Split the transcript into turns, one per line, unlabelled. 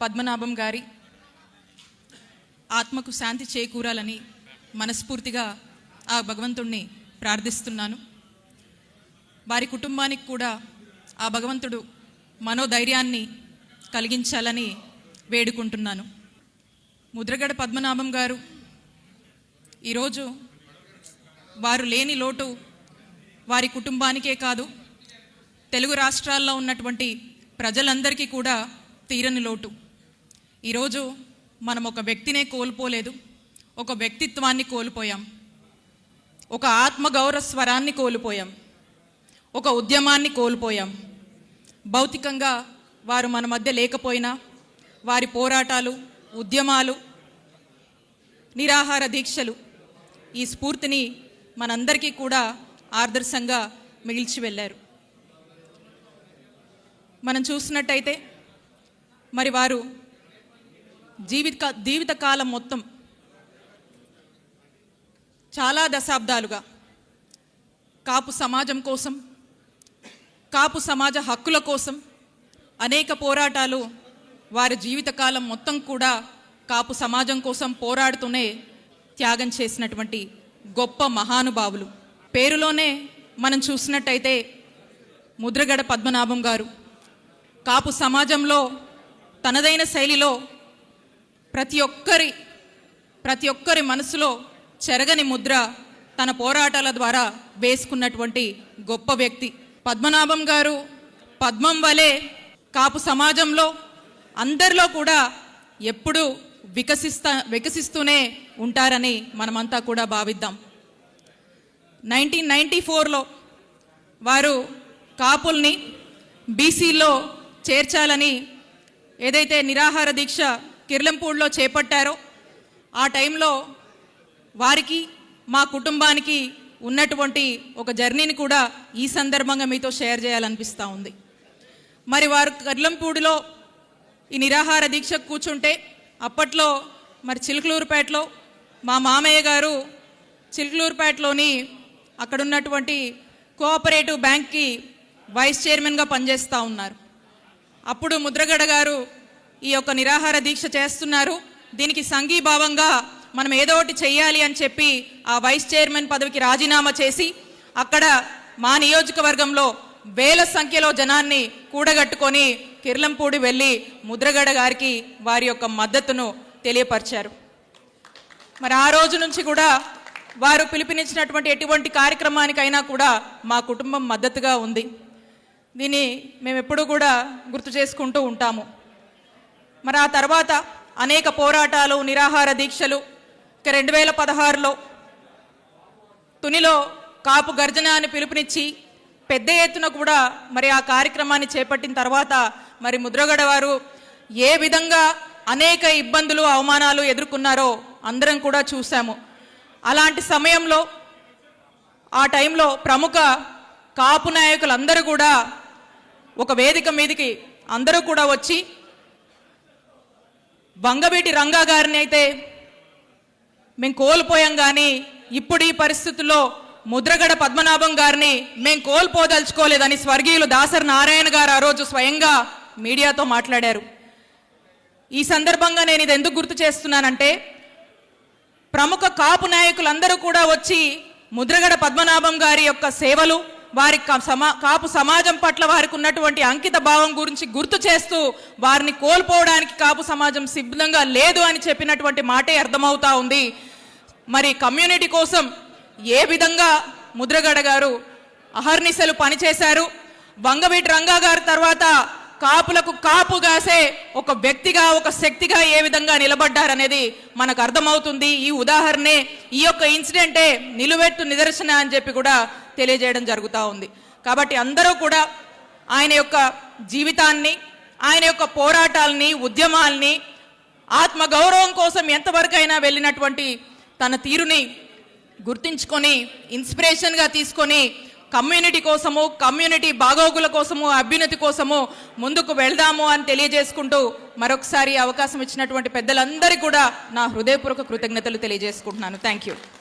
పద్మనాభం గారి ఆత్మకు శాంతి చేకూరాలని మనస్ఫూర్తిగా ఆ భగవంతుణ్ణి ప్రార్థిస్తున్నాను. వారి కుటుంబానికి కూడా ఆ భగవంతుడు మనోధైర్యాన్ని కలిగించాలని వేడుకుంటున్నాను. ముద్రగడ పద్మనాభం గారు ఈరోజు వారు లేని లోటు వారి కుటుంబానికే కాదు, తెలుగు రాష్ట్రాల్లో ఉన్నటువంటి ప్రజలందరికీ కూడా తీరని లోటు. ఈరోజు మనం ఒక వ్యక్తినే కోల్పోలేదు, ఒక వ్యక్తిత్వాన్ని కోల్పోయాం, ఒక ఆత్మగౌరవ స్వరాన్ని కోల్పోయాం, ఒక ఉద్యమాన్ని కోల్పోయాం. భౌతికంగా వారు మన మధ్య లేకపోయినా వారి పోరాటాలు, ఉద్యమాలు, నిరాహార దీక్షలు ఈ స్ఫూర్తిని మనందరికీ కూడా ఆదర్శంగా మిగిల్చి వెళ్ళారు. మనం చూసినట్టయితే మరి వారు జీవితకాలం మొత్తం చాలా దశాబ్దాలుగా కాపు సమాజం కోసం, కాపు సమాజ హక్కుల కోసం అనేక పోరాటాలు వారి జీవితకాలం మొత్తం కూడా కాపు సమాజం కోసం పోరాడుతూనే త్యాగం చేసినటువంటి గొప్ప మహానుభావులు. పేరులోనే మనం చూసినట్టయితే ముద్రగడ పద్మనాభం గారు కాపు సమాజంలో తనదైన శైలిలో ప్రతి ఒక్కరి మనసులో చెరగని ముద్ర తన పోరాటాల ద్వారా వేసుకున్నటువంటి గొప్ప వ్యక్తి. పద్మనాభం గారు పద్మం వలె కాపు సమాజంలో అందరిలో కూడా ఎప్పుడూ వికసిస్తూనే ఉంటారని మనమంతా కూడా భావిద్దాం. 1994లో వారు కాపుల్ని బీసీలో చేర్చాలని ఏదైతే నిరాహార దీక్ష కిర్లంపూడిలో చేపట్టారో ఆ టైంలో వారికి, మా కుటుంబానికి ఉన్నటువంటి ఒక జర్నీని కూడా ఈ సందర్భంగా మీతో షేర్ చేయాలనిపిస్తూ ఉంది. మరి వారు కిర్లంపూడిలో ఈ నిరాహార దీక్ష కూర్చుంటే అప్పట్లో మరి చిలుకలూరుపేటలో మా మామయ్య గారు చిలుకలూరుపేటలోని అక్కడ ఉన్నటువంటి కోఆపరేటివ్ బ్యాంక్కి వైస్ చైర్మన్గా పనిచేస్తూ ఉన్నారు. అప్పుడు ముద్రగడ గారు ఈ యొక్క నిరాహార దీక్ష చేస్తున్నారు, దీనికి సంఘీభావంగా మనం ఏదో ఒకటి చెయ్యాలి అని చెప్పి ఆ వైస్ చైర్మన్ పదవికి రాజీనామా చేసి అక్కడ మా నియోజకవర్గంలో వేల సంఖ్యలో జనాన్ని కూడగట్టుకొని కిర్లంపూడి వెళ్ళి ముద్రగడ గారికి వారి యొక్క మద్దతును తెలియపరిచారు. మరి ఆ రోజు నుంచి కూడా వారు పిలుపునిచ్చినటువంటి ఎటువంటి కార్యక్రమానికైనా కూడా మా కుటుంబం మద్దతుగా ఉంది. దీన్ని మేము ఎప్పుడూ కూడా గుర్తు చేసుకుంటూ ఉంటాము. మరి ఆ తర్వాత అనేక పోరాటాలు, నిరాహార దీక్షలు. 2016లో తునిలో కాపు గర్జన అని పిలుపునిచ్చి పెద్ద ఎత్తున కూడా మరి ఆ కార్యక్రమాన్ని చేపట్టిన తర్వాత మరి ముద్రగడ వారు ఏ విధంగా అనేక ఇబ్బందులు, అవమానాలు ఎదుర్కొన్నారో అందరం కూడా చూసాము. అలాంటి సమయంలో ఆ టైంలో ప్రముఖ కాపు నాయకులందరూ కూడా ఒక వేదిక మీదకి అందరూ కూడా వచ్చి వంగవీటి రంగా గారిని అయితే మేము కోల్పోయాం, కానీ ఇప్పుడు ఈ పరిస్థితుల్లో ముద్రగడ పద్మనాభం గారిని మేము కోల్పోదలుచుకోలేదని స్వర్గీయులు దాసరి నారాయణ గారు ఆ రోజు స్వయంగా మీడియాతో మాట్లాడారు. ఈ సందర్భంగా నేను ఇది ఎందుకు గుర్తు చేస్తున్నానంటే ప్రముఖ కాపు నాయకులందరూ కూడా వచ్చి ముద్రగడ పద్మనాభం గారి యొక్క సేవలు, వారి కాపు సమాజం పట్ల వారికి ఉన్నటువంటి అంకిత భావం గురించి గుర్తు చేస్తూ వారిని కోల్పోవడానికి కాపు సమాజం సిద్ధంగా లేదు అని చెప్పినటువంటి మాటే అర్థమవుతా ఉంది. మరి కమ్యూనిటీ కోసం ఏ విధంగా ముద్రగడ గారు అహర్నిశలు పనిచేశారు, వంగవీటి రంగా గారి తర్వాత కాపులకు కాపు గాసే ఒక వ్యక్తిగా, ఒక శక్తిగా ఏ విధంగా నిలబడ్డారనేది మనకు అర్థమవుతుంది. ఈ ఉదాహరణే, ఈ యొక్క ఇన్సిడెంటే నిలువెత్తు నిదర్శన అని చెప్పి కూడా తెలియజేయడం జరుగుతూ ఉంది. కాబట్టి అందరూ కూడా ఆయన యొక్క జీవితాన్ని, ఆయన యొక్క పోరాటాలని, ఉద్యమాల్ని, ఆత్మగౌరవం కోసం ఎంతవరకైనా వెళ్ళినటువంటి తన తీరుని గుర్తించుకొని ఇన్స్పిరేషన్గా తీసుకొని కమ్యూనిటీ కోసము, కమ్యూనిటీ బాగోగుల కోసము, అభ్యున్నతి కోసము ముందుకు వెళ్దాము అని తెలియజేసుకుంటూ మరొకసారి అవకాశం ఇచ్చినటువంటి పెద్దలందరికీ కూడా నా హృదయపూర్వక కృతజ్ఞతలు తెలియజేసుకుంటున్నాను. Thank you.